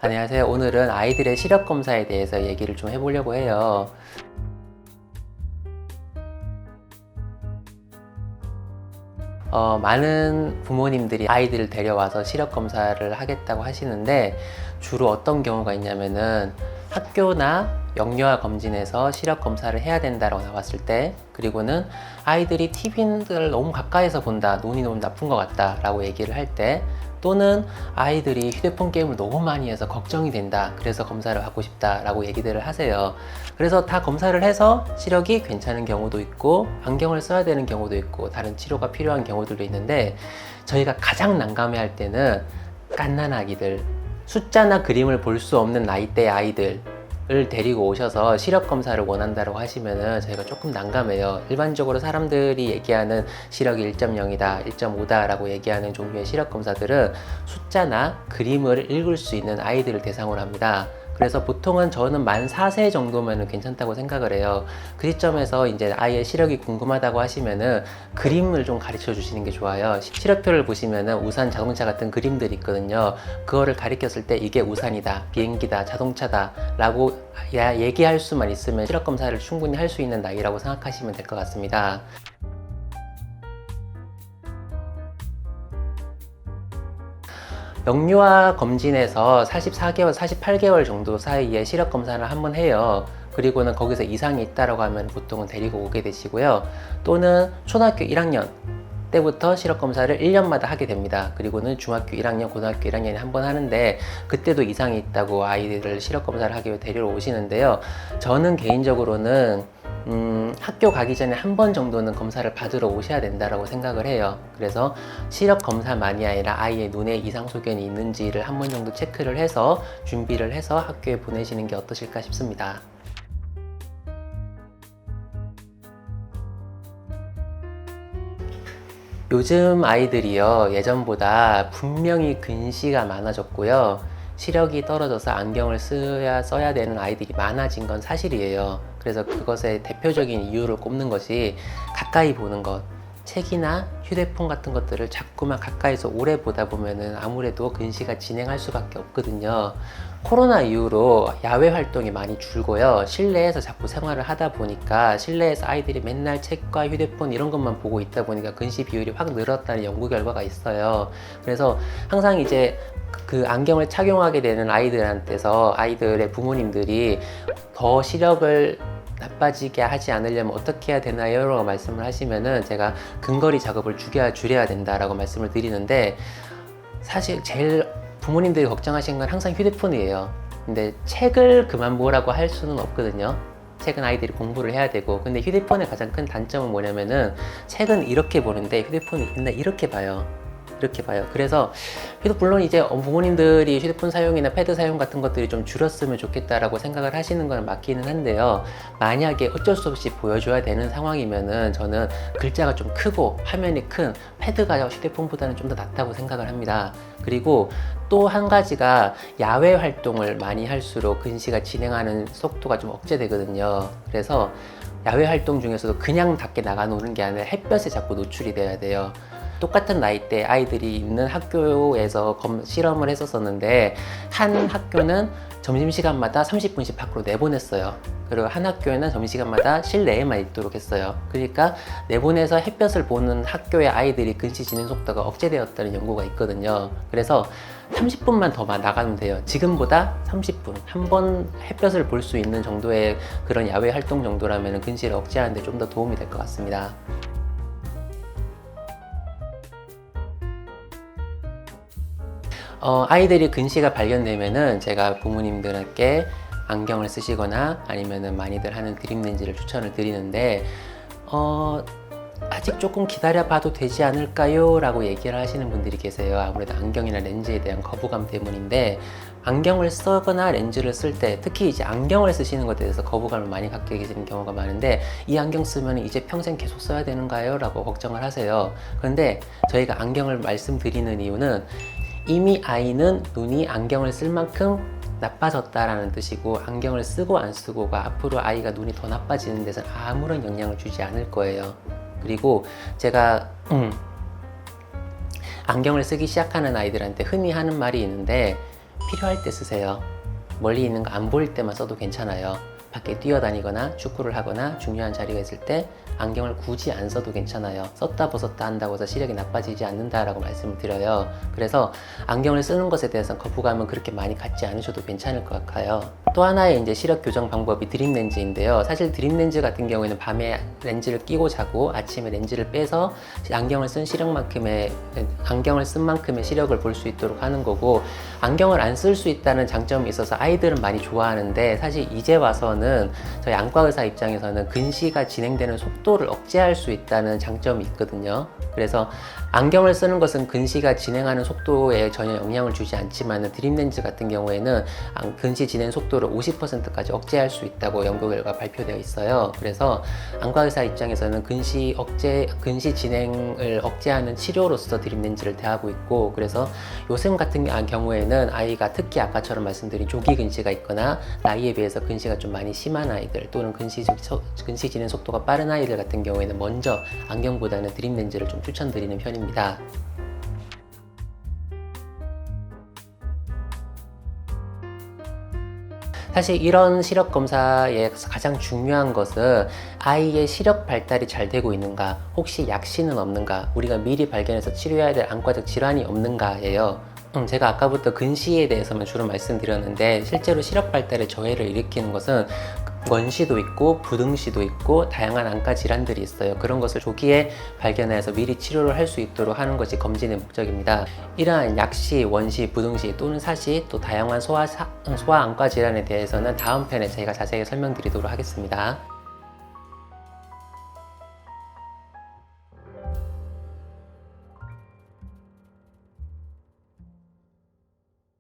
안녕하세요. 오늘은 아이들의 시력 검사에 대해서 얘기를 좀 해보려고 해요. 많은 부모님들이 아이들을 데려와서 시력 검사를 하겠다고 하시는데, 주로 어떤 경우가 있냐면은 학교나 영유아 검진에서 시력 검사를 해야 된다라고 나왔을 때, 그리고는 아이들이 TV를 너무 가까이서 본다, 눈이 너무 나쁜 것 같다 라고 얘기를 할 때, 또는 아이들이 휴대폰 게임을 너무 많이 해서 걱정이 된다, 그래서 검사를 받고 싶다 라고 얘기들을 하세요. 그래서 다 검사를 해서 시력이 괜찮은 경우도 있고, 안경을 써야 되는 경우도 있고, 다른 치료가 필요한 경우들도 있는데, 저희가 가장 난감해할 때는 갓난아기들, 숫자나 그림을 볼 수 없는 나이대의 아이들을 데리고 오셔서 시력 검사를 원한다고 하시면은 저희가 조금 난감해요. 일반적으로 사람들이 얘기하는 시력이 1.0이다, 1.5다 라고 얘기하는 종류의 시력 검사들은 숫자나 그림을 읽을 수 있는 아이들을 대상으로 합니다. 그래서 보통은 저는 만 4세 정도면 괜찮다고 생각을 해요. 그 시점에서 이제 아이의 시력이 궁금하다고 하시면은 그림을 좀 가르쳐 주시는 게 좋아요. 시력표를 보시면은 우산, 자동차 같은 그림들이 있거든요. 그거를 가리켰을 때 이게 우산이다, 비행기다, 자동차다 라고 얘기할 수만 있으면 시력 검사를 충분히 할 수 있는 나이라고 생각하시면 될 것 같습니다. 영유아 검진에서 44개월, 48개월 정도 사이에 시력 검사를 한번 해요. 그리고는 거기서 이상이 있다고 하면 보통은 데리고 오게 되시고요. 또는 초등학교 1학년 때부터 시력 검사를 1년마다 하게 됩니다. 그리고는 중학교 1학년, 고등학교 1학년에 한 번 하는데, 그때도 이상이 있다고 아이들을 시력 검사를 하기 위해 데리러 오시는데요. 저는 개인적으로는 학교 가기 전에 한 번 정도는 검사를 받으러 오셔야 된다고 생각을 해요. 그래서 시력 검사만이 아니라 아이의 눈에 이상 소견이 있는지를 한 번 정도 체크를 해서 준비를 해서 학교에 보내시는 게 어떠실까 싶습니다. 요즘 아이들이요, 예전보다 분명히 근시가 많아졌고요, 시력이 떨어져서 안경을 써야 되는 아이들이 많아진 건 사실이에요. 그래서 그것의 대표적인 이유를 꼽는 것이 가까이 보는 것, 책이나 휴대폰 같은 것들을 자꾸만 가까이서 오래 보다 보면은 아무래도 근시가 진행할 수밖에 없거든요. 코로나 이후로 야외 활동이 많이 줄고요, 실내에서 자꾸 생활을 하다 보니까 실내에서 아이들이 맨날 책과 휴대폰 이런 것만 보고 있다 보니까 근시 비율이 확 늘었다는 연구 결과가 있어요. 그래서 항상 이제 그 안경을 착용하게 되는 아이들한테서 아이들의 부모님들이 더 시력을 나빠지게 하지 않으려면 어떻게 해야 되나요? 라고 말씀을 하시면은 제가 근거리 작업을 줄여야 된다라고 말씀을 드리는데, 사실 제일 부모님들이 걱정하시는 건 항상 휴대폰이에요. 근데 책을 그만 보라고 할 수는 없거든요. 책은 아이들이 공부를 해야 되고, 근데 휴대폰의 가장 큰 단점은 뭐냐면은 책은 이렇게 보는데 휴대폰은 맨날 이렇게 봐요. 이렇게 봐요. 그래서 물론 이제 부모님들이 휴대폰 사용이나 패드 사용 같은 것들이 좀 줄었으면 좋겠다라고 생각을 하시는 건 맞기는 한데요, 만약에 어쩔 수 없이 보여줘야 되는 상황이면은 저는 글자가 좀 크고 화면이 큰 패드가 휴대폰보다는 좀 더 낫다고 생각을 합니다. 그리고 또 한 가지가 야외 활동을 많이 할수록 근시가 진행하는 속도가 좀 억제되거든요. 그래서 야외 활동 중에서도 그냥 밖에 나가 노는 게 아니라 햇볕에 자꾸 노출이 돼야 돼요. 똑같은 나이대 아이들이 있는 학교에서 실험을 했었는데, 한 학교는 점심시간마다 30분씩 밖으로 내보냈어요. 그리고 한 학교에는 점심시간마다 실내에만 있도록 했어요. 그러니까 내보내서 햇볕을 보는 학교의 아이들이 근시 진행 속도가 억제되었다는 연구가 있거든요. 그래서 30분만 더 나가면 돼요. 지금보다 30분 한 번 햇볕을 볼 수 있는 정도의 그런 야외 활동 정도라면 근시를 억제하는 데 좀 더 도움이 될 것 같습니다. 아이들이 근시가 발견되면은 제가 부모님들께 안경을 쓰시거나 아니면은 많이들 하는 드림 렌즈를 추천을 드리는데, 아직 조금 기다려 봐도 되지 않을까요? 라고 얘기를 하시는 분들이 계세요. 아무래도 안경이나 렌즈에 대한 거부감 때문인데, 안경을 쓰거나 렌즈를 쓸 때, 특히 이제 안경을 쓰시는 것에 대해서 거부감을 많이 갖게 되시는 경우가 많은데, 이 안경 쓰면 이제 평생 계속 써야 되는가요? 라고 걱정을 하세요. 그런데 저희가 안경을 말씀드리는 이유는, 이미 아이는 눈이 안경을 쓸 만큼 나빠졌다라는 뜻이고, 안경을 쓰고 안 쓰고가 앞으로 아이가 눈이 더 나빠지는 데서 아무런 영향을 주지 않을 거예요. 그리고 제가 안경을 쓰기 시작하는 아이들한테 흔히 하는 말이 있는데, 필요할 때 쓰세요. 멀리 있는 거 안 보일 때만 써도 괜찮아요. 밖에 뛰어다니거나 축구를 하거나 중요한 자리가 있을 때 안경을 굳이 안 써도 괜찮아요. 썼다 벗었다 한다고 해서 시력이 나빠지지 않는다라고 말씀을 드려요. 그래서 안경을 쓰는 것에 대해서 거부감은 그렇게 많이 갖지 않으셔도 괜찮을 것 같아요. 또 하나의 이제 시력 교정 방법이 드림 렌즈인데요. 사실 드림 렌즈 같은 경우에는 밤에 렌즈를 끼고 자고 아침에 렌즈를 빼서 안경을 쓴 만큼의 시력을 볼 수 있도록 하는 거고, 안경을 안 쓸 수 있다는 장점이 있어서 아이들은 많이 좋아하는데, 사실 이제 와서는 저희 안과 의사 입장에서는 근시가 진행되는 속도를 억제할 수 있다는 장점이 있거든요. 그래서 안경을 쓰는 것은 근시가 진행하는 속도에 전혀 영향을 주지 않지만, 드림 렌즈 같은 경우에는 근시 진행 속도를 50%까지 억제할 수 있다고 연구 결과 발표되어 있어요. 그래서 안과 의사 입장에서는 근시 진행을 억제하는 치료로서 드림 렌즈를 대하고 있고, 그래서 요즘 같은 경우에는 아이가 특히 아까처럼 말씀드린 조기 근시가 있거나 나이에 비해서 근시가 좀 많이 심한 아이들, 또는 근시 진행 속도가 빠른 아이들 같은 경우에는 먼저 안경보다는 드림 렌즈를 좀 추천드리는 편입니다. 사실 이런 시력 검사의 가장 중요한 것은 아이의 시력 발달이 잘 되고 있는가, 혹시 약신은 없는가, 우리가 미리 발견해서 치료해야 될 안과적 질환이 없는가예요. 제가 아까부터 근시에 대해서만 주로 말씀드렸는데, 실제로 시력 발달에 저해를 일으키는 것은 원시도 있고 부등시도 있고 다양한 안과 질환들이 있어요. 그런 것을 조기에 발견해서 미리 치료를 할 수 있도록 하는 것이 검진의 목적입니다. 이러한 약시, 원시, 부등시 또는 사시, 또 다양한 소아 안과 질환에 대해서는 다음 편에 제가 자세히 설명드리도록 하겠습니다.